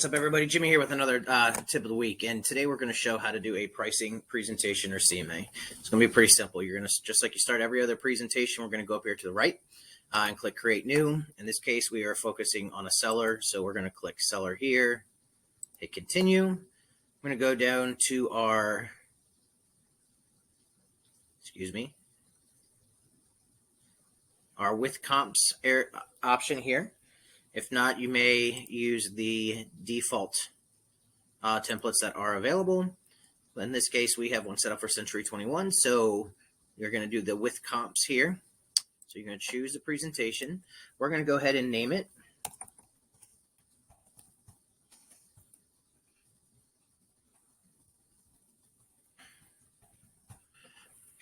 What's up, everybody? Jimmy here with another tip of the week, and today we're going to show how to do a pricing presentation or CMA. It's going to be pretty simple. You're going to, just like you start every other presentation, we're going to go up here to the right and click Create New. In this case, we are focusing on a seller, so we're going to click Seller here, hit Continue. I'm going to go down to our, our with comps option here. If not, you may use the default templates that are available. But in this case, we have one set up for Century 21. So you're going to do the with comps here. So you're going to choose the presentation. We're going to go ahead and name it.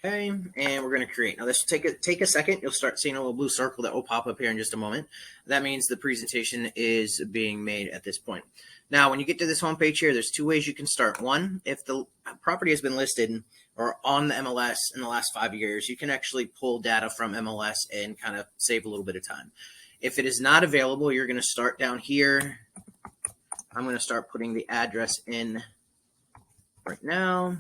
Okay, and we're going to create. Now this will take a second. You'll start seeing a little blue circle that will pop up here in just a moment. That means the presentation is being made at this point. Now, when you get to this homepage here, there's two ways you can start. One, if the property has been listed or on the MLS in the last 5 years, you can actually pull data from MLS and kind of save a little bit of time. If it is not available, you're going to start down here. I'm going to start putting the address in right now.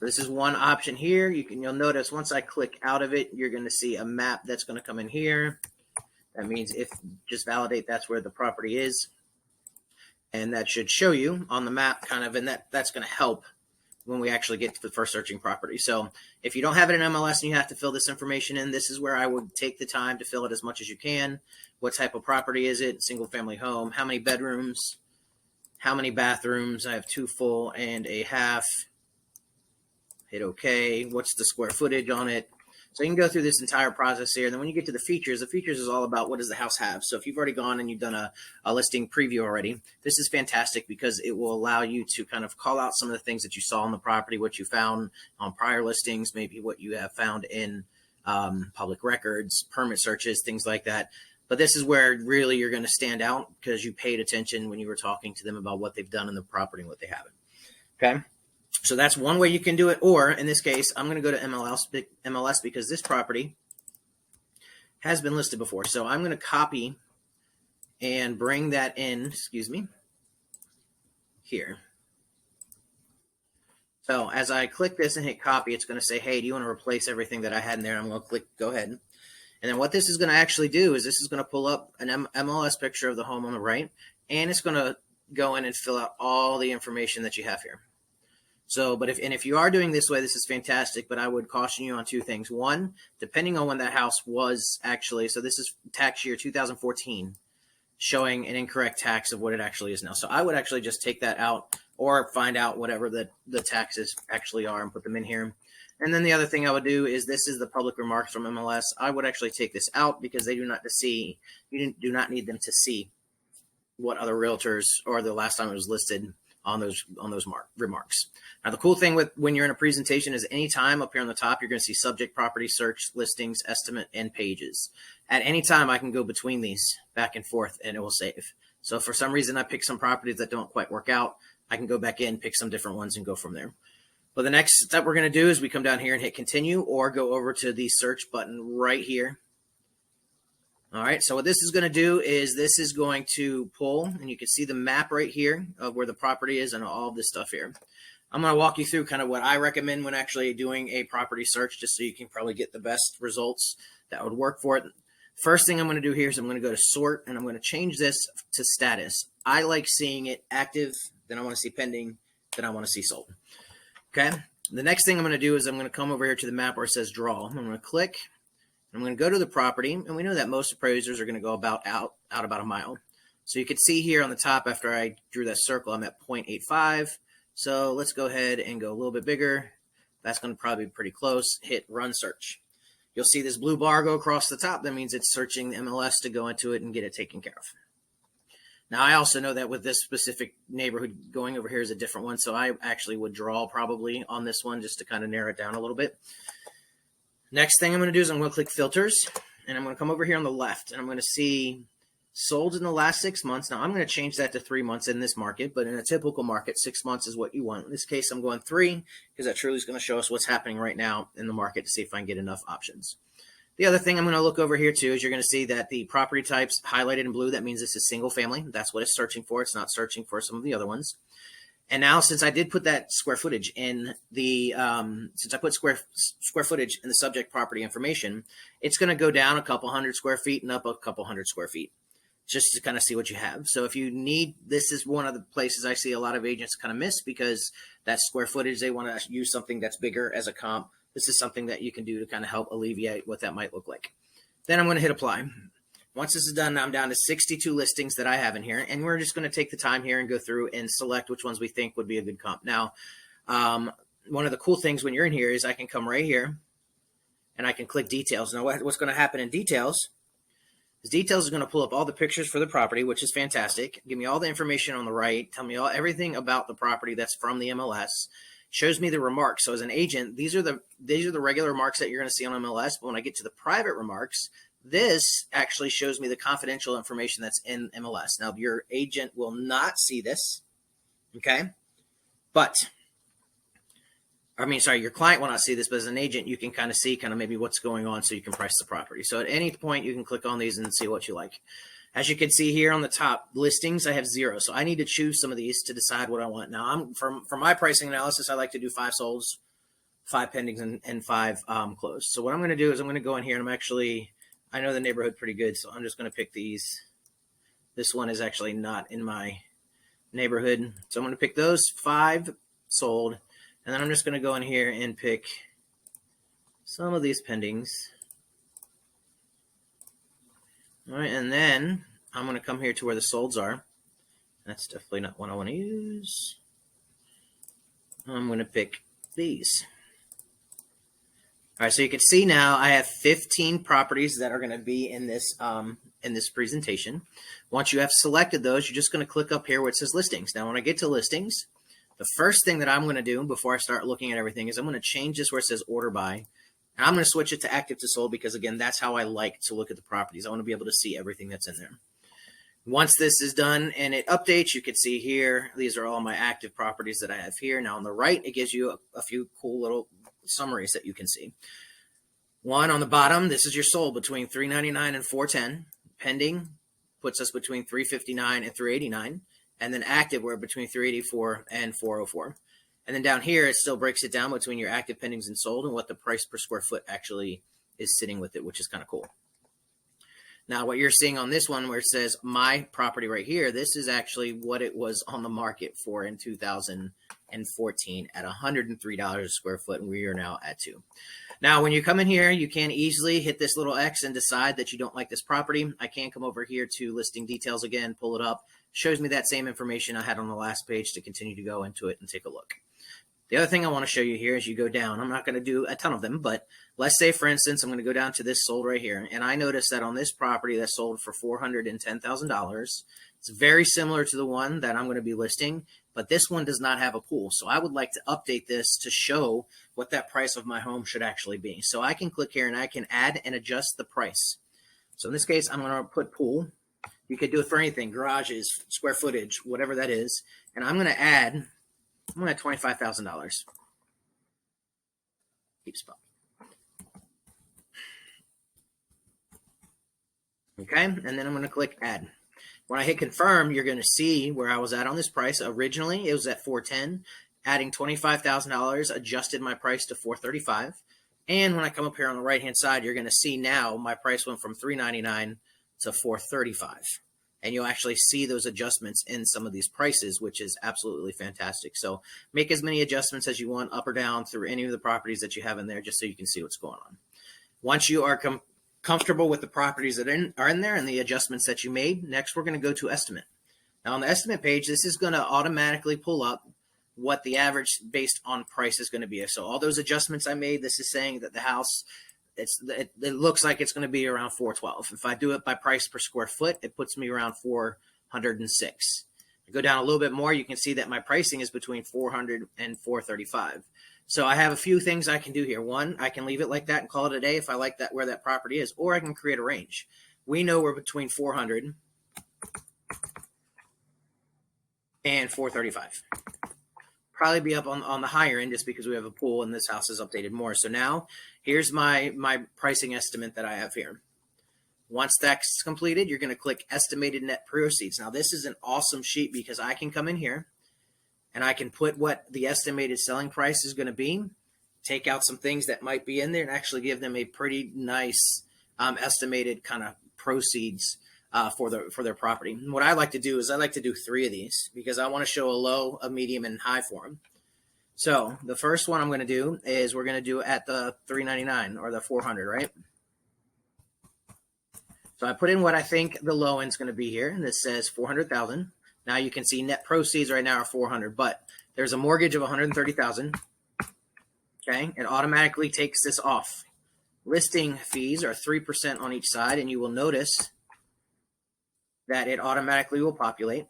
This is one option here. You'll notice once I click out of it, you're going to see a map that's going to come in here. That means just validate that's where the property is. And that should show you on the map kind of, and that's going to help when we actually get to the first searching property. So if you don't have it in MLS and you have to fill this information in, this is where I would take the time to fill it as much as you can. What type of property is it? Single family home. How many bedrooms? How many bathrooms? I have 2 full and a half. Hit OK. What's the square footage on it? So you can go through this entire process here. And then when you get to the features is all about what does the house have. So if you've already gone and you've done a listing preview already, this is fantastic because it will allow you to kind of call out some of the things that you saw on the property, what you found on prior listings, maybe what you have found in public records, permit searches, things like that. But this is where really you're going to stand out because you paid attention when you were talking to them about what they've done in the property and what they haven't. Okay. So that's one way you can do it. Or in this case, I'm going to go to MLS because this property has been listed before. So I'm going to copy and bring that in, here. So as I click this and hit copy, it's going to say, hey, do you want to replace everything that I had in there? I'm going to click go ahead. And then what this is going to actually do is this is going to pull up an MLS picture of the home on the right, and it's going to go in and fill out all the information that you have here. So, if you are doing this way, this is fantastic, but I would caution you on 2 things. One, depending on when that house was actually, so this is tax year 2014, showing an incorrect tax of what it actually is now. So I would actually just take that out or find out whatever the taxes actually are and put them in here. And then the other thing I would do is this is the public remarks from MLS. I would actually take this out because they do not do not need them to see what other realtors or the last time it was listed on those remarks. Now, the cool thing with when you're in a presentation is anytime up here on the top, you're going to see subject, property, search, listings, estimate, and pages. At any time, I can go between these back and forth and it will save. So if for some reason I pick some properties that don't quite work out, I can go back in, pick some different ones and go from there. But the next step we're going to do is we come down here and hit continue or go over to the search button right here. All right, so what this is going to do is this is going to pull, and you can see the map right here of where the property is and all of this stuff here. I'm going to walk you through kind of what I recommend when actually doing a property search, just so you can probably get the best results that would work for it. First thing I'm going to do here is I'm going to go to sort, and I'm going to change this to status. I like seeing it active, then I want to see pending, then I want to see sold. Okay, the next thing I'm going to do is I'm going to come over here to the map where it says draw. I'm going to click. I'm going to go to the property, and we know that most appraisers are going to go out about a mile. So you can see here on the top after I drew that circle, I'm at 0.85. So let's go ahead and go a little bit bigger. That's going to probably be pretty close. Hit run search. You'll see this blue bar go across the top. That means it's searching the MLS to go into it and get it taken care of. Now, I also know that with this specific neighborhood going over here is a different one. So I actually would draw probably on this one just to kind of narrow it down a little bit. Next thing I'm going to do is I'm going to click filters, and I'm going to come over here on the left, and I'm going to see sold in the last 6 months. Now I'm going to change that to 3 months in this market, but in a typical market, 6 months is what you want. In this case, I'm going 3 because that truly is going to show us what's happening right now in the market to see if I can get enough options. The other thing I'm going to look over here too is you're going to see that the property type's highlighted in blue. That means this is single family. That's what it's searching for. It's not searching for some of the other ones. And now, since I did put that square footage in the, since I put square footage in the subject property information, it's going to go down a couple hundred square feet and up a couple hundred square feet, just to kind of see what you have. So if you need, this is one of the places I see a lot of agents kind of miss, because that square footage, they want to use something that's bigger as a comp. This is something that you can do to kind of help alleviate what that might look like. Then I'm going to hit apply. Once this is done, I'm down to 62 listings that I have in here, and we're just going to take the time here and go through and select which ones we think would be a good comp. Now, one of the cool things when you're in here is I can come right here and I can click details. Now, what's going to happen in details is details is going to pull up all the pictures for the property, which is fantastic. Give me all the information on the right. Tell me everything about the property that's from the MLS. Shows me the remarks. So as an agent, these are the regular remarks that you're going to see on MLS. But when I get to the private remarks, this actually shows me the confidential information that's in MLS. Now, your agent will not see this, okay? Your client will not see this, but as an agent, you can kind of see maybe what's going on so you can price the property. So at any point, you can click on these and see what you like. As you can see here on the top, listings, I have 0. So I need to choose some of these to decide what I want. Now, for my pricing analysis, I like to do 5 solds, 5 pendings, and 5 closed. So what I'm going to do is I'm going to go in here, and I know the neighborhood pretty good, so I'm just going to pick these. This one is actually not in my neighborhood. So I'm going to pick those 5 sold, and then I'm just going to go in here and pick some of these pendings. All right, and then I'm going to come here to where the solds are. That's definitely not what I want to use. I'm going to pick these. All right, so you can see now I have 15 properties that are going to be in this presentation. Once you have selected those, you're just going to click up here where it says listings. Now, when I get to listings, the first thing that I'm going to do before I start looking at everything is I'm going to change this where it says order by. And I'm going to switch it to active to sold because, again, that's how I like to look at the properties. I want to be able to see everything that's in there. Once this is done and it updates, you can see here, these are all my active properties that I have here. Now, on the right, it gives you a few cool little summaries that you can see. One on the bottom, this is your sold between $399 and $410. Pending puts us between $359 and $389. And then active, we're between $384 and $404. And then down here, it still breaks it down between your active pendings and sold and what the price per square foot actually is sitting with it, which is kind of cool. Now, what you're seeing on this one where it says my property right here, this is actually what it was on the market for in 2014 at $103 a square foot, and we are now at $2. Now, when you come in here, you can easily hit this little X and decide that you don't like this property. I can come over here to listing details again, pull it up, shows me that same information I had on the last page to continue to go into it and take a look. The other thing I want to show you here is you go down. I'm not going to do a ton of them, but let's say, for instance, I'm going to go down to this sold right here. And I noticed that on this property that sold for $410,000, it's very similar to the one that I'm going to be listing, but this one does not have a pool. So I would like to update this to show what that price of my home should actually be. So I can click here and I can add and adjust the price. So in this case, I'm going to put pool. You could do it for anything, garages, square footage, whatever that is. And I'm going to add $25,000. Keep spot. Okay, and then I'm going to click add. When I hit confirm, you're going to see where I was at on this price. Originally, it was at $410. Adding $25,000 adjusted my price to $435. And when I come up here on the right-hand side, you're going to see now my price went from $399 to $435. And you'll actually see those adjustments in some of these prices, which is absolutely fantastic. So make as many adjustments as you want, up or down, through any of the properties that you have in there, just so you can see what's going on. Once you are comfortable with the properties that are in there and the adjustments that you made, next we're going to go to estimate. Now on the estimate page, this is going to automatically pull up what the average based on price is going to be. So all those adjustments I made, this is saying that the house, it looks like it's going to be around $412. If I do it by price per square foot, it puts me around $406. I go down a little bit more, you can see that my pricing is between $400 and $435. So I have a few things I can do here. One, I can leave it like that and call it a day if I like that where that property is, or I can create a range. We know we're between $400 and $435. probably be up on the higher end just because we have a pool and this house is updated more. So now here's my pricing estimate that I have here. Once that's completed, you're going to click estimated net proceeds. Now this is an awesome sheet because I can come in here and I can put what the estimated selling price is going to be, take out some things that might be in there, and actually give them a pretty nice estimated kind of proceeds for their property. And what I like to do is I like to do 3 of these because I want to show a low, a medium, and high for them. So the first one I'm going to do is we're going to do at the $399 or the $400, right? So I put in what I think the low end is going to be here, and this says $400,000. Now you can see net proceeds right now are $400,000, but there's a mortgage of $130,000. Okay, it automatically takes this off. Listing fees are 3% on each side, and you will notice that it automatically will populate.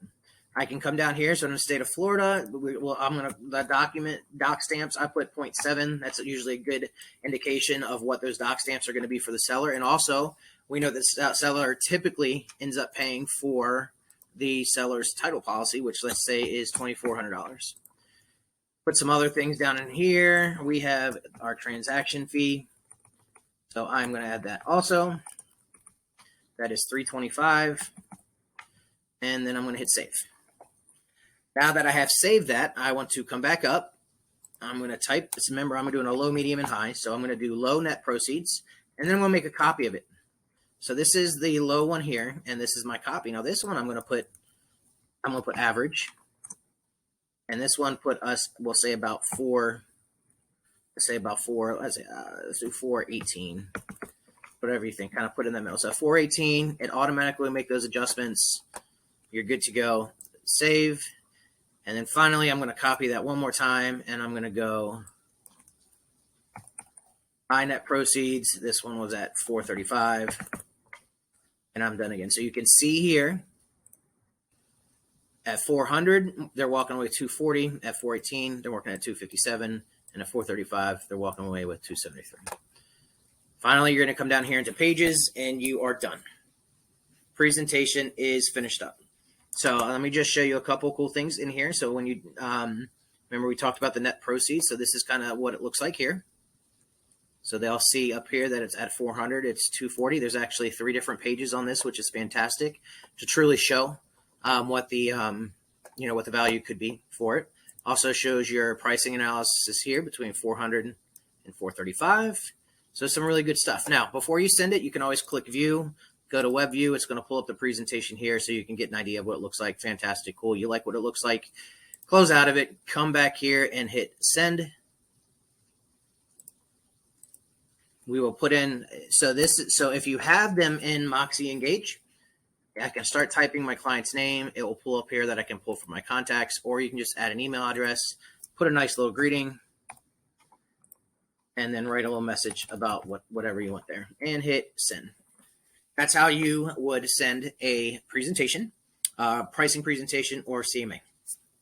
I can come down here. So in the state of Florida, I'm going to the doc stamps. I put 0.7. That's usually a good indication of what those doc stamps are going to be for the seller. And also, we know that the seller typically ends up paying for the seller's title policy, which let's say is $2,400. Put some other things down in here. We have our transaction fee. So I'm going to add that also. That is $325. And then I'm going to hit save. Now that I have saved that, I want to come back up. I'm going to type, remember I'm doing a low, medium, and high. So I'm going to do low net proceeds, and then I'm going to make a copy of it. So this is the low one here, and this is my copy. Now this one I'm going to put average, and this one put us, we'll say about 4. Let's do 418. Whatever you think, kind of put in the middle. So 418, it automatically make those adjustments. You're good to go. Save. And then finally, I'm going to copy that one more time, and I'm going to go high net proceeds. This one was at 435, and I'm done again. So you can see here at 400, they're walking away with 240. At 418, they're working at 257, and at 435, they're walking away with 273. Finally, you're going to come down here into pages, and you are done. Presentation is finished up. So let me just show you a couple cool things in here. So when you remember, we talked about the net proceeds. So this is kind of what it looks like here. So they'll see up here that it's at 400, it's 240. There's actually 3 different pages on this, which is fantastic to truly show what the what the value could be for it. Also shows your pricing analysis here between 400 and 435. So some really good stuff. Now, before you send it, you can always click view. Go to web view. It's going to pull up the presentation here so you can get an idea of what it looks like. Fantastic. Cool. You like what it looks like. Close out of it. Come back here and hit send. We will put in, so if you have them in Moxi Engage, I can start typing my client's name. It will pull up here that I can pull from my contacts, or you can just add an email address, put a nice little greeting, and then write a little message about whatever you want there and hit send. That's how you would send a presentation, pricing presentation, or CMA.